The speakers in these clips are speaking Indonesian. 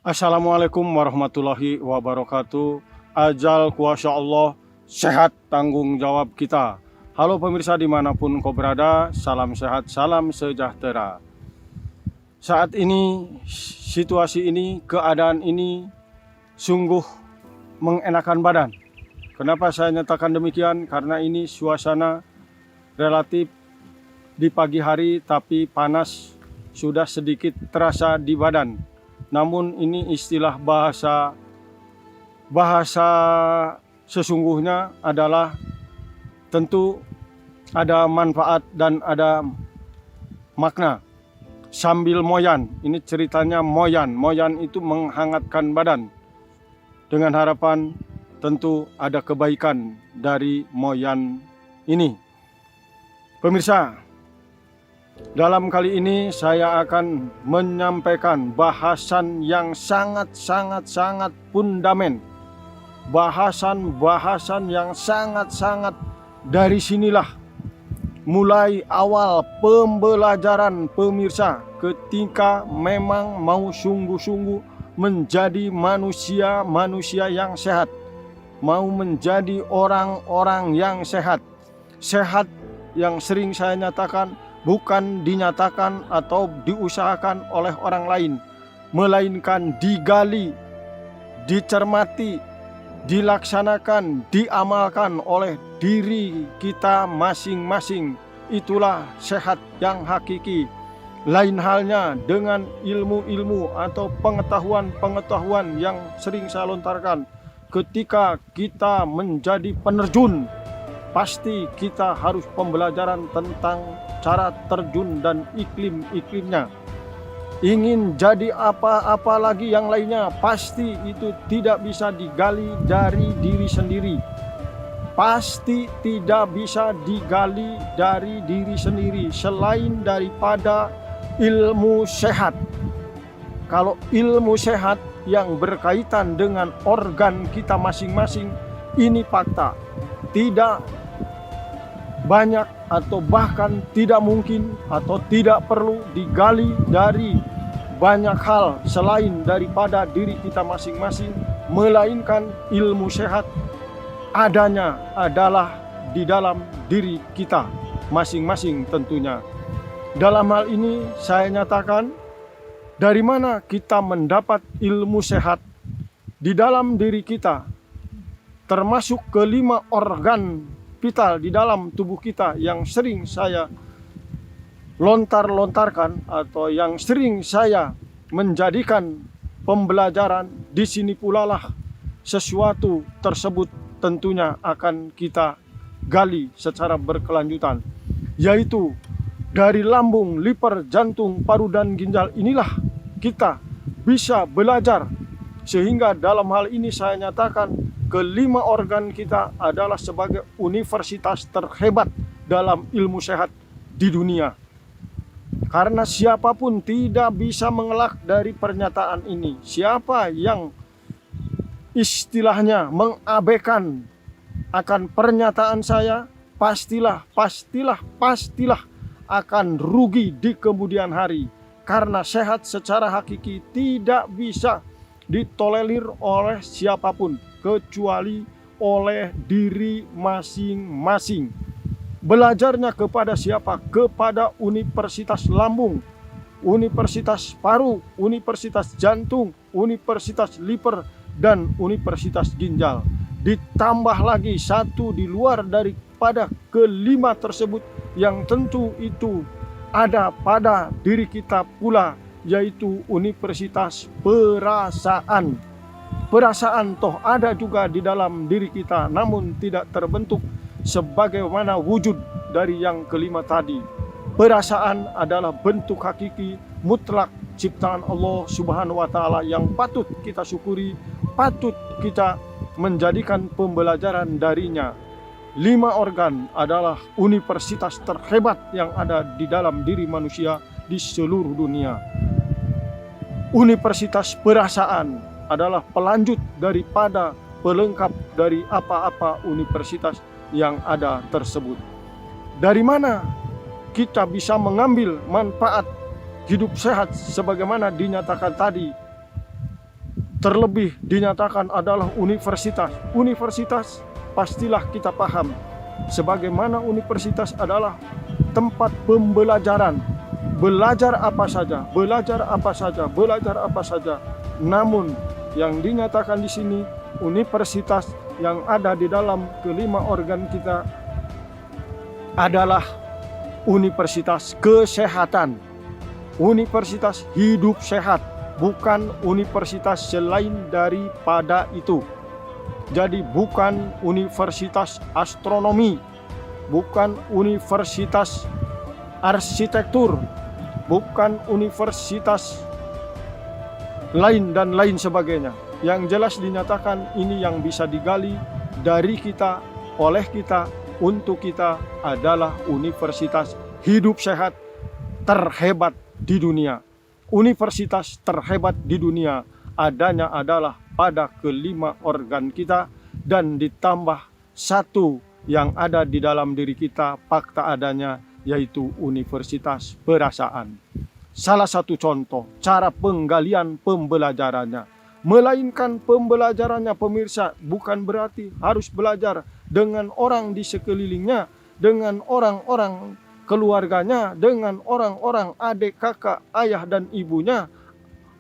Assalamualaikum warahmatullahi wabarakatuh. Ajal kuasa Allah, sehat tanggung jawab kita. Halo pemirsa dimanapun kau berada, salam sehat, salam sejahtera. Saat ini, situasi ini, keadaan ini sungguh mengenakan badan. Kenapa saya nyatakan demikian? Karena ini suasana relatif di pagi hari tapi panas sudah sedikit terasa di badan. Namun ini istilah bahasa sesungguhnya adalah tentu ada manfaat dan ada makna. Sambil moyan, ini ceritanya moyan. Moyan itu menghangatkan badan. Dengan harapan tentu ada kebaikan dari moyan ini. Pemirsa, dalam kali ini saya akan menyampaikan bahasan yang sangat fundament. Bahasan yang sangat dari sinilah mulai awal pembelajaran pemirsa ketika memang mau sungguh-sungguh menjadi manusia yang sehat. Mau menjadi orang-orang yang sehat. Sehat yang sering saya nyatakan bukan dinyatakan atau diusahakan oleh orang lain, melainkan digali, dicermati, dilaksanakan, diamalkan oleh diri kita masing-masing. Itulah sehat yang hakiki. Lain halnya dengan ilmu-ilmu atau pengetahuan yang sering saya lontarkan. Ketika kita menjadi penerjun, pasti kita harus pembelajaran tentang cara terjun dan iklimnya. Ingin jadi apa-apa lagi yang lainnya, pasti itu tidak bisa digali dari diri sendiri. Pasti tidak bisa digali dari diri sendiri selain daripada ilmu sehat. Kalau ilmu sehat yang berkaitan dengan organ kita masing-masing, ini fakta. Tidak banyak atau bahkan tidak mungkin atau tidak perlu digali dari banyak hal selain daripada diri kita masing-masing, melainkan ilmu sehat adanya adalah di dalam diri kita masing-masing tentunya. Dalam hal ini saya nyatakan, dari mana kita mendapat ilmu sehat di dalam diri kita, termasuk kelima organ vital di dalam tubuh kita yang sering saya lontarkan atau yang sering saya menjadikan pembelajaran. Di sini pula lah sesuatu tersebut tentunya akan kita gali secara berkelanjutan, yaitu dari lambung, liver, jantung, paru, dan ginjal. Inilah kita bisa belajar, sehingga dalam hal ini saya nyatakan kelima organ kita adalah sebagai universitas terhebat dalam ilmu sehat di dunia. Karena siapapun tidak bisa mengelak dari pernyataan ini. Siapa yang istilahnya mengabaikan akan pernyataan saya, pastilah akan rugi di kemudian hari. Karena sehat secara hakiki tidak bisa ditolerir oleh siapapun kecuali oleh diri masing-masing. Belajarnya kepada siapa? Kepada Universitas Lambung, Universitas Paru, Universitas Jantung, Universitas Liver, dan Universitas Ginjal. Ditambah lagi satu di luar daripada kelima tersebut yang tentu itu ada pada diri kita pula, yaitu Universitas Perasaan. Perasaan toh ada juga di dalam diri kita, namun tidak terbentuk sebagaimana wujud dari yang kelima tadi. Perasaan adalah bentuk hakiki mutlak ciptaan Allah Subhanahu wa Ta'ala yang patut kita syukuri, patut kita menjadikan pembelajaran darinya. 5 organ adalah universitas terhebat yang ada di dalam diri manusia di seluruh dunia. Universitas Perasaan adalah pelanjut daripada pelengkap dari apa-apa universitas yang ada tersebut. Dari mana kita bisa mengambil manfaat hidup sehat sebagaimana dinyatakan tadi? terlebih dinyatakan adalah universitas. Universitas pastilah kita paham, sebagaimana universitas adalah tempat pembelajaran. Belajar apa saja, belajar apa saja, belajar apa saja. Namun yang dinyatakan di sini, universitas yang ada di dalam kelima organ kita adalah universitas kesehatan, universitas hidup sehat, bukan universitas selain daripada itu. Jadi bukan universitas astronomi, bukan universitas arsitektur, bukan universitas lain dan lain sebagainya. Yang jelas dinyatakan ini yang bisa digali dari kita, oleh kita, untuk kita adalah universitas hidup sehat terhebat di dunia. Universitas terhebat di dunia adanya adalah pada kelima organ kita, dan ditambah satu yang ada di dalam diri kita fakta adanya, yaitu universitas perasaan. Salah satu contoh cara penggalian pembelajarannya. Melainkan pembelajarannya, pemirsa, bukan berarti harus belajar dengan orang di sekelilingnya, dengan orang-orang keluarganya, dengan orang-orang adik, kakak, ayah dan ibunya,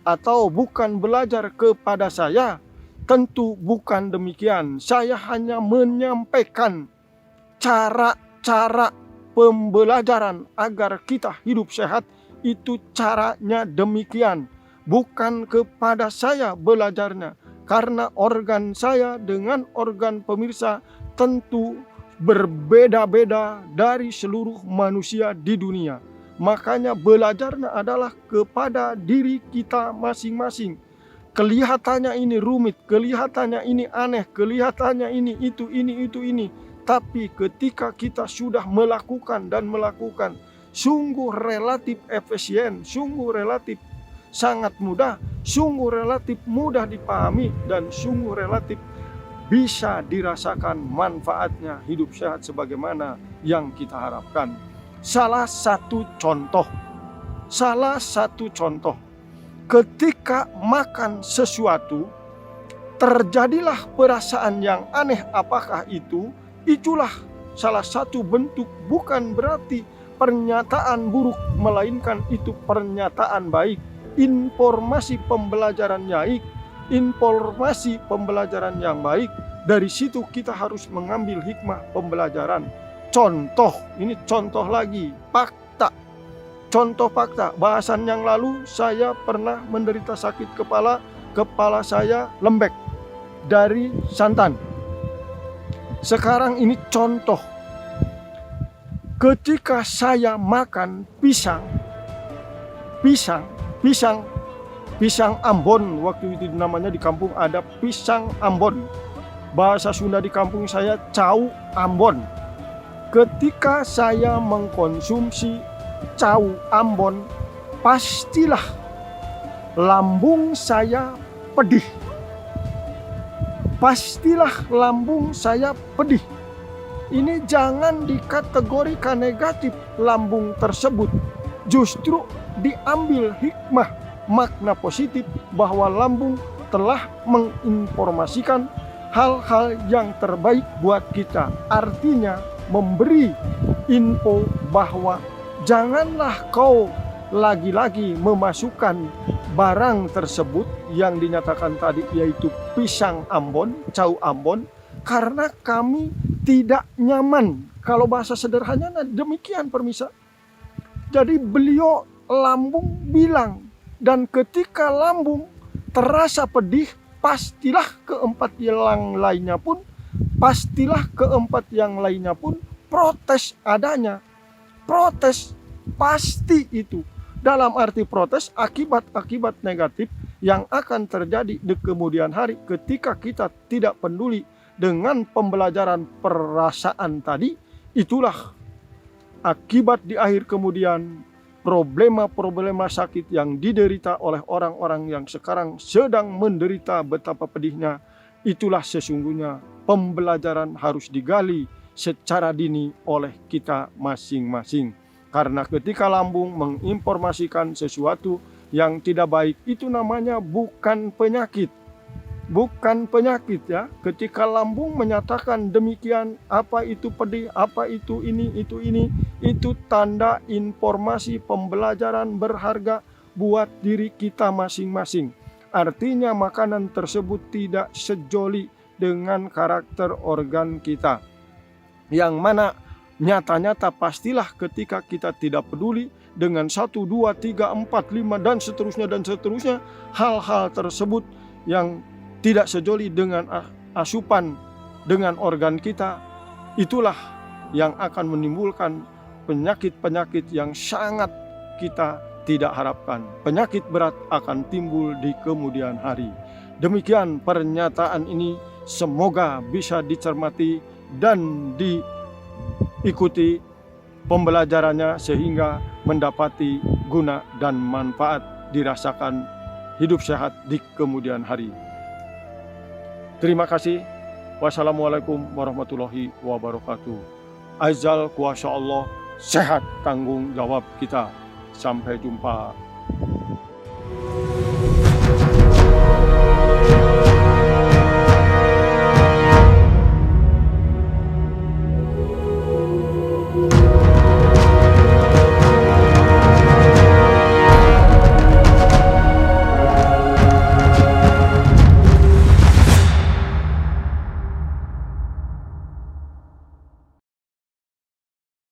atau bukan belajar kepada saya. Tentu bukan demikian. Saya hanya menyampaikan cara-cara pembelajaran agar kita hidup sehat. Itu caranya demikian. Bukan kepada saya belajarnya, karena organ saya dengan organ pemirsa tentu berbeda-beda dari seluruh manusia di dunia. Makanya belajarnya adalah kepada diri kita masing-masing. Kelihatannya ini rumit, kelihatannya ini aneh, kelihatannya ini itu, ini. Tapi ketika kita sudah melakukan dan melakukan, sungguh relatif efisien, sungguh relatif sangat mudah, sungguh relatif mudah dipahami, dan sungguh relatif bisa dirasakan manfaatnya hidup sehat sebagaimana yang kita harapkan. Salah satu contoh, ketika makan sesuatu, terjadilah perasaan yang aneh. Apakah itu? Itulah salah satu bentuk, bukan berarti pernyataan buruk, melainkan itu pernyataan baik. Informasi pembelajaran yang baik. Dari situ kita harus mengambil hikmah pembelajaran. Contoh, ini contoh lagi, fakta. Contoh fakta, bahasan yang lalu saya pernah menderita sakit kepala saya lembek dari santan. Sekarang ini contoh, ketika saya makan pisang Ambon, waktu itu namanya di kampung ada pisang Ambon. Bahasa Sunda di kampung saya cau Ambon. Ketika saya mengkonsumsi cau Ambon, pastilah lambung saya pedih. Ini jangan dikategorikan negatif lambung tersebut. Justru diambil hikmah, makna positif bahwa lambung telah menginformasikan hal-hal yang terbaik buat kita. Artinya memberi info bahwa janganlah kau lagi-lagi memasukkan barang tersebut yang dinyatakan tadi, yaitu pisang Ambon, cau Ambon, karena kami tidak nyaman. Kalau bahasa sederhananya demikian, permisa. Jadi beliau lambung bilang, dan ketika lambung terasa pedih, pastilah keempat yang lainnya pun protes adanya. Protes pasti itu. Dalam arti protes akibat-akibat negatif yang akan terjadi di kemudian hari ketika kita tidak peduli dengan pembelajaran perasaan tadi. Itulah akibat di akhir kemudian problema-problema sakit yang diderita oleh orang-orang yang sekarang sedang menderita betapa pedihnya. Itulah sesungguhnya pembelajaran harus digali secara dini oleh kita masing-masing. Karena ketika lambung menginformasikan sesuatu yang tidak baik, itu namanya bukan penyakit. bukan penyakit ya. Ketika lambung menyatakan demikian, apa itu pedih, apa itu ini, itu tanda informasi pembelajaran berharga buat diri kita masing-masing. Artinya makanan tersebut tidak sejoli dengan karakter organ kita. Yang mana nyata-nyata pastilah ketika kita tidak peduli dengan 1, 2, 3, 4, 5 dan seterusnya, hal-hal tersebut yang tidak sejoli dengan asupan dengan organ kita, itulah yang akan menimbulkan penyakit-penyakit yang sangat kita tidak harapkan. Penyakit berat akan timbul di kemudian hari. Demikian pernyataan ini, semoga bisa dicermati dan diikuti pembelajarannya sehingga mendapati guna dan manfaat dirasakan hidup sehat di kemudian hari. Terima kasih. Wassalamualaikum warahmatullahi wabarakatuh. Azal kuasa Allah, sehat tanggung jawab kita. Sampai jumpa.